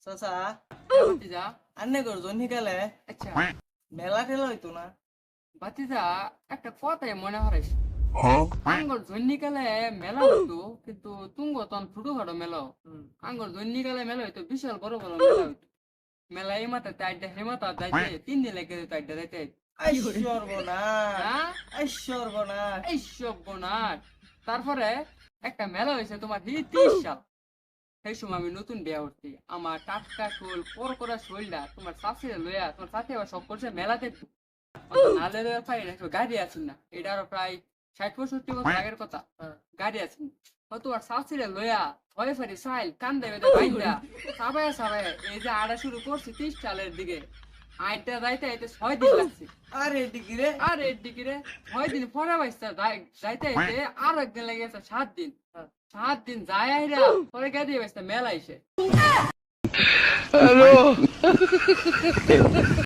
চাচা ভাতিজা। আন্নে করজন হিকালে আচ্ছা মেলা ঠেলা হইতো না। ভাতিজা, একটা কথাই মনে হরাইছে। আঙ্গর জন্যিকালে মেলা হইতো, কিন্তু তুঙ্গ তখন ছোটখাটো মেলা। আঙ্গর জন্যিকালে মেলা হইতো, বিশাল বড় বড় মেলা হইতো। মেলা এই মাথা তাইডা হে মাথা যাইতে 3 দিন লেগে যেত তাইডা যাইতে। সর্বনাশ হ্যাঁ, সর্বনাশ। এই সব বোনার। তারপরে একটা মেলা হয়েছে তোমার 30 সাল। সেই সময় আমি নতুন বিয়া করছি, আমার টাটকা চুল করকরা শরীরটা তোমার চাষিরে লইয়া, তোমার চাষি আবার সব করছে মেলা দেখতো। নালে পাই না, গাড়ি আছেন না, এটা আরো প্রায় 60-65 বছর আগের কথা। গাড়ি আছেন তোমার চাষিরে লইয়া ভয়ে ফেরি সাইল কান্দে বেঁধে বাইন্দা সাবায় সাবায় এই যে আড়া শুরু করছি 30 সালের দিকে। আইটা যাইতে যাইতে 6 দিন লাগছে। আরে এদিকে রে। আর এর দিকে রে 6 দিন পরে বাইসা যাইতে যাইতে আর একদিন লেগে গেছে 7 দিন। 7 দিন যায় আইরা পরে গিয়ে দিয়ে বাইসা মেলা আইসে।